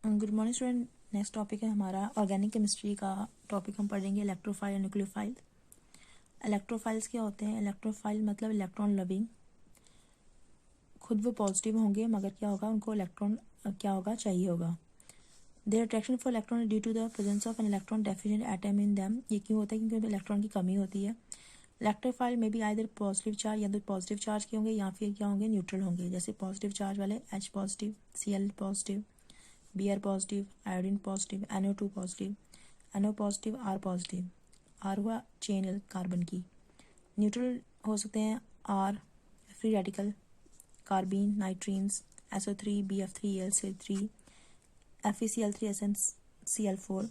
Good morning student. Next topic है हमारा organic chemistry का टॉपिक। हम पढ़ेंगे इलेक्ट्रोफाइल और न्यूक्लियोफाइल। इलेक्ट्रोफाइल्स क्या होते हैं? इलेक्ट्रोफाइल मतलब इलेक्ट्रॉन लविंग। खुद वो पॉजिटिव होंगे मगर क्या होगा, उनको इलेक्ट्रॉन क्या होगा, चाहिए होगा। There attraction for electron due to the presence of an electron deficient atom in them. ये क्यों होता है? क्योंकि उनमें इलेक्ट्रॉन की कमी होती है। इलेक्ट्रोफाइल में भी आइदर पॉजिटिव चार्ज या तो पॉजिटिव चार्ज के होंगे या फिर क्या होंगे, न्यूट्रल होंगे। जैसे पॉजिटिव चार्ज वाले H positive, Cl positive, Br positive, iodine positive, NO2 positive, NO positive, R positive. R हुआ चेन कार्बन की। न्यूट्रल हो सकते हैं R free radical, carbene, nitrenes, SO3, BF3, FeCl3, SnCl4।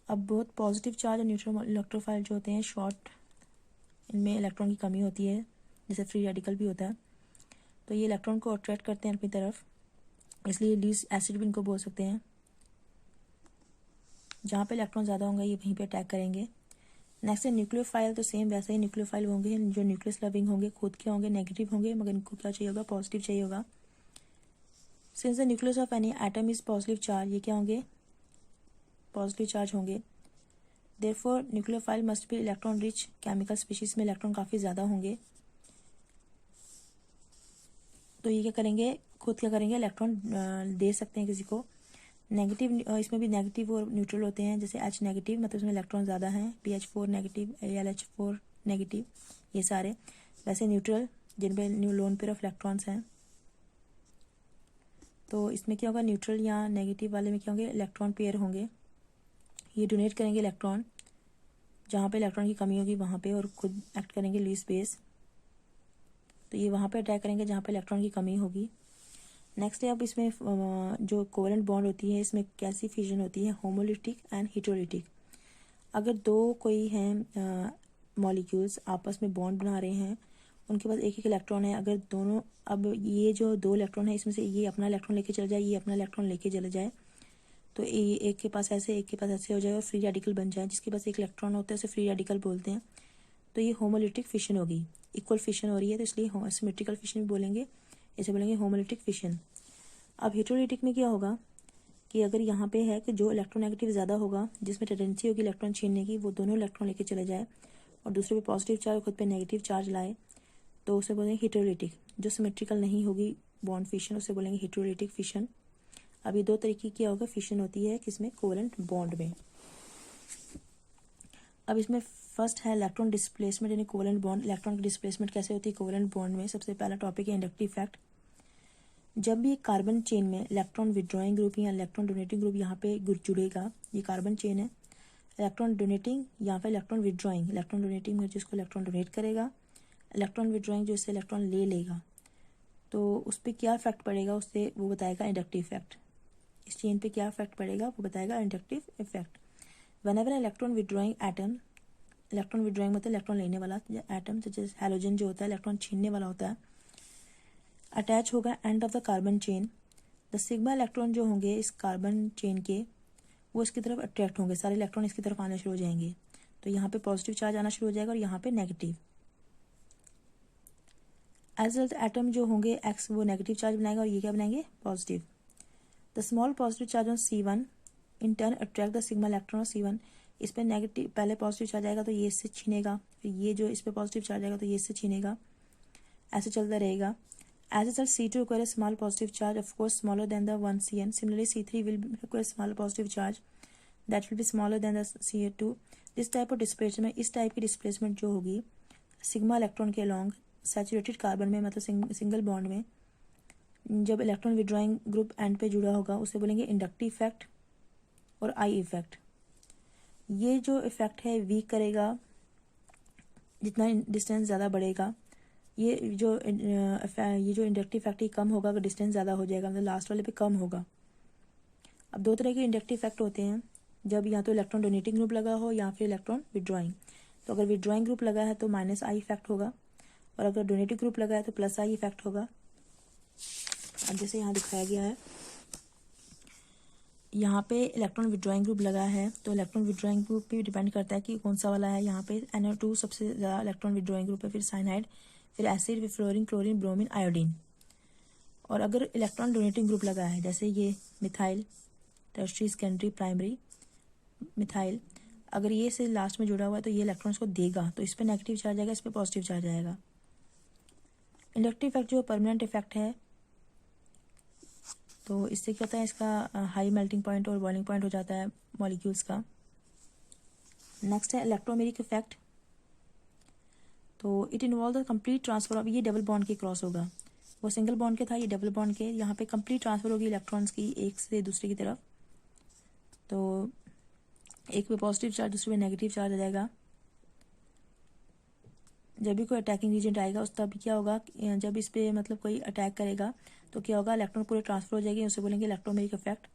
अब बहुत पॉजिटिव चार्ज और neutral electrophile जो होते हैं शॉर्ट, इनमें इलेक्ट्रॉन की कमी होती है, जैसे फ्री रेडिकल भी होता है, तो ये इलेक्ट्रॉन को अट्रैक्ट करते हैं अपनी तरफ, इसलिए लीस्ट एसिड भी इनको बोल सकते हैं। जहाँ पे इलेक्ट्रॉन ज़्यादा होंगे ये वहीं पे अटैक करेंगे। नेक्स्ट है न्यूक्लियोफाइल। तो सेम वैसे ही न्यूक्लियोफाइल होंगे जो न्यूक्लियस लविंग होंगे, खुद के होंगे नेगेटिव होंगे मगर इनको क्या चाहिए होगा, पॉजिटिव चाहिए होगा। Since the nucleus of any atom is positive charge, ये क्या होंगे, पॉजिटिव चार्ज होंगे। Therefore nucleophile must be electron rich chemical species में इलेक्ट्रॉन काफ़ी ज़्यादा होंगे। तो ये क्या करेंगे, खुद क्या करेंगे, इलेक्ट्रॉन दे सकते हैं किसी को। नेगेटिव, इसमें भी नेगेटिव और न्यूट्रल होते हैं। जैसे H नेगेटिव मतलब इसमें इलेक्ट्रॉन ज़्यादा हैं, PH4 नेगेटिव, AlH4 नेगेटिव, ये सारे। वैसे न्यूट्रल जिनमें new lone pair of electrons हैं, तो इसमें क्या होगा, न्यूट्रल या नेगेटिव वाले में क्या होंगे, इलेक्ट्रॉन पेयर होंगे। ये डोनेट करेंगे इलेक्ट्रॉन जहाँ पे इलेक्ट्रॉन की कमी होगी वहाँ पे, और खुद एक्ट करेंगे लीस्ट बेस। तो ये वहाँ पे अटैक करेंगे जहाँ पे इलेक्ट्रॉन की कमी होगी। नेक्स्ट है अब इसमें जो कोवेलेंट बॉन्ड होती है, इसमें कैसी फ्यूजन होती है, होमोलिटिक एंड हेटेरोलिटिक। अगर दो कोई हैं मॉलिक्यूल्स आपस में बॉन्ड बना रहे हैं, उनके पास एक एक इलेक्ट्रॉन है, अगर दोनों, अब ये जो दो इलेक्ट्रॉन है इसमें से ये अपना इलेक्ट्रॉन लेके चले जाए, ये अपना इलेक्ट्रॉन लेके चले जाए, तो ये एक के पास ऐसे एक के पास ऐसे हो जाए और फ्री रेडिकल बन जाए। जिसके पास एक इलेक्ट्रॉन होता है उसे फ्री रेडिकल बोलते हैं। तो ये होमोलिटिक फिशन होगी, इक्वल फिशन हो रही है, तो इसलिए सिमेट्रिकल फिशन भी बोलेंगे, इसे बोलेंगे होमोलिटिक फिशन। अब हेटेरोलिटिक में क्या होगा कि अगर यहाँ पे है कि जो इलेक्ट्रोनेगेटिव ज़्यादा होगा, जिसमें टेंडेंसी होगी इलेक्ट्रॉन छीनने की, वो दोनों इलेक्ट्रॉन लेके चले जाए और दूसरे पे पॉजिटिव चार्ज खुद पे नेगेटिव चार्ज लाए, तो उसे बोलेंगे हेटेरोलिटिक। जो सिमेट्रिकल नहीं होगी बॉन्ड फिशन, उसे बोलेंगे हेटेरोलिटिक फिशन। अब ये दो तरीके की होगा फिशन होती है किसमें, कोवेलेंट बॉन्ड में। अब इसमें फर्स्ट है इलेक्ट्रॉन डिस्प्लेसमेंट यानी कोवेलेंट बॉन्ड। इलेक्ट्रॉन की डिस्प्लेसमेंट कैसे होती है कोवेलेंट बॉन्ड में? सबसे पहला टॉपिक है इंडक्टिव फैक्ट। जब भी कार्बन चेन में इलेक्ट्रॉन विड्रॉइंग ग्रुप या इलेक्ट्रॉन डोनेटिंग ग्रुप यहाँ पे जुड़ेगा, ये कार्बन चेन है, इलेक्ट्रॉन डोनेटिंग या फिर इलेक्ट्रॉन विड्रॉइंग। इलेक्ट्रॉन डोनेटिंग में जिसको इलेक्ट्रॉन डोनेट करेगा, इलेक्ट्रॉन विड्रॉइंग जो इससे इलेक्ट्रॉन ले लेगा, तो उस पर क्या इफेक्ट पड़ेगा उससे वो बताएगा इंडक्टिव इफेक्ट। इस चेन पे क्या इफेक्ट पड़ेगा वो बताएगा inductive effect. Whenever electron withdrawing atom, electron withdrawing मतलब इलेक्ट्रॉन लेने वाला एटम, जैसे हैलोजन जो होता है इलेक्ट्रॉन छीनने वाला होता है, अटैच होगा end of the carbon chain. The sigma electron जो होंगे इस कार्बन चेन के, वो इसकी तरफ अट्रैक्ट होंगे, सारे इलेक्ट्रॉन इसकी तरफ आने शुरू हो जाएंगे। तो यहाँ पे पॉजिटिव चार्ज आना शुरू हो जाएगा और यहाँ पे नेगेटिव। एज वेल एटम जो होंगे एक्स, वो नेगेटिव चार्ज बनाएगा और ये क्या बनाएंगे, positive. The small positive charge on C1 in turn attract the sigma electron of C1। इस पर नेगेटिव, पहले पॉजिटिव चार्ज आएगा तो ये इससे छीनेगा, फिर ये जो इस पर पॉजिटिव चार्ज आएगा तो ये इससे छीनेगा, ऐसे चलता रहेगा। As a result, C2 require a small positive charge, of course smaller than the one Cn. Similarly, C3 will require a small positive charge that will be smaller than the Ca2. This type of displacement, इस type की displacement जो होगी sigma electron के along saturated carbon में, मतलब single bond में, जब electron withdrawing group and पे जुड़ा होगा, उसे बोलेंगे इंडक्टिव इफेक्ट और आई इफेक्ट। ये जो इफेक्ट है वीक करेगा जितना डिस्टेंस ज़्यादा बढ़ेगा। ये जो इंडक्टिव इफेक्ट कम होगा अगर डिस्टेंस ज़्यादा हो जाएगा, मतलब लास्ट वाले पे कम होगा। अब दो तरह के इंडक्टिव इफेक्ट होते हैं, जब या तो इलेक्ट्रॉन डोनेटिंग ग्रुप लगा हो या फिर इलेक्ट्रॉन विड्रॉइंग। तो अगर विड्रॉइंग ग्रुप लगा है तो -I इफेक्ट होगा, और अगर डोनेटिंग ग्रुप लगा है तो +I इफेक्ट होगा। अब जैसे यहाँ दिखाया गया है, यहाँ पे इलेक्ट्रॉन विड्रॉइंग ग्रुप लगा है, तो इलेक्ट्रॉन विड्रॉइंग ग्रुप पे डिपेंड करता है कि कौन सा वाला है। यहाँ पे NO2 सबसे ज़्यादा इलेक्ट्रॉन विड्रॉइंग ग्रुप है, फिर साइनाइड, फिर एसिड, फिर फ्लोरीन, क्लोरीन, ब्रोमीन, आयोडीन। और अगर इलेक्ट्रॉन डोनेटिंग ग्रुप लगा है, जैसे ये methyl, tertiary, secondary, primary, methyl, अगर ये से लास्ट में जुड़ा हुआ है तो ये इलेक्ट्रॉन्स को देगा, तो इस पर नेगेटिव चार्ज आएगा, इस पर पॉजिटिव चार्ज आएगा। इंडक्टिव इफेक्ट जो परमानेंट इफेक्ट है, तो इससे क्या होता है, इसका हाई मेल्टिंग पॉइंट और बॉइलिंग पॉइंट हो जाता है मॉलिक्यूल्स का। नेक्स्ट है इलेक्ट्रोमेरिक इफेक्ट। तो it involve the complete transfer of, ये डबल बॉन्ड के क्रॉस होगा, वो सिंगल बॉन्ड के था, ये डबल बॉन्ड के, यहाँ पे कंप्लीट ट्रांसफर होगी इलेक्ट्रॉन्स की एक से दूसरे की तरफ। तो एक पे पॉजिटिव चार्ज, दूसरे पे नेगेटिव चार्ज आ जाएगा। जब भी कोई अटैकिंग एजेंट आएगा उस तब क्या होगा, जब इस पे मतलब कोई अटैक करेगा तो क्या होगा, इलेक्ट्रॉन पूरे ट्रांसफर हो जाएगी, उसे बोलेंगे इलेक्ट्रोमेरिक इफेक्ट।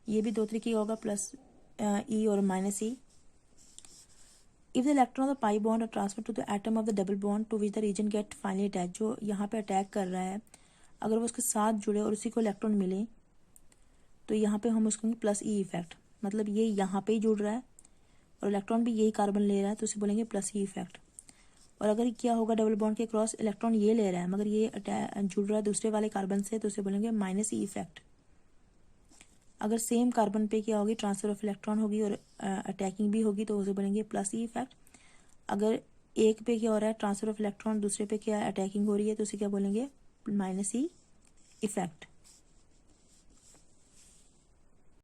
ये भी दो तरीके का होगा, प्लस ई और minus E. If the electron of the pi bond are transfer to the atom of the double bond to which the region get finally attach, जो यहाँ पे अटैक कर रहा है, अगर वो उसके साथ जुड़े और उसी को इलेक्ट्रॉन मिले तो यहाँ पे हम उसको प्लस ई इफेक्ट, मतलब ये यहाँ पे ही जुड़ रहा है और इलेक्ट्रॉन भी यही कार्बन ले रहा है तो उसे बोलेंगे प्लस ई इफेक्ट। और अगर क्या होगा, डबल बॉन्ड के क्रॉस इलेक्ट्रॉन ये ले रहा है मगर ये जुड़ रहा है दूसरे वाले कार्बन से, तो उसे बोलेंगे माइनस ई इफेक्ट। अगर सेम कार्बन पे क्या होगी, ट्रांसफर ऑफ इलेक्ट्रॉन होगी और अटैकिंग भी होगी, तो उसे बोलेंगे प्लस ई इफेक्ट। अगर एक पे क्या हो रहा है, ट्रांसफर ऑफ इलेक्ट्रॉन, दूसरे पे क्या अटैकिंग हो रही है, तो उसे क्या बोलेंगे, माइनस ई इफेक्ट।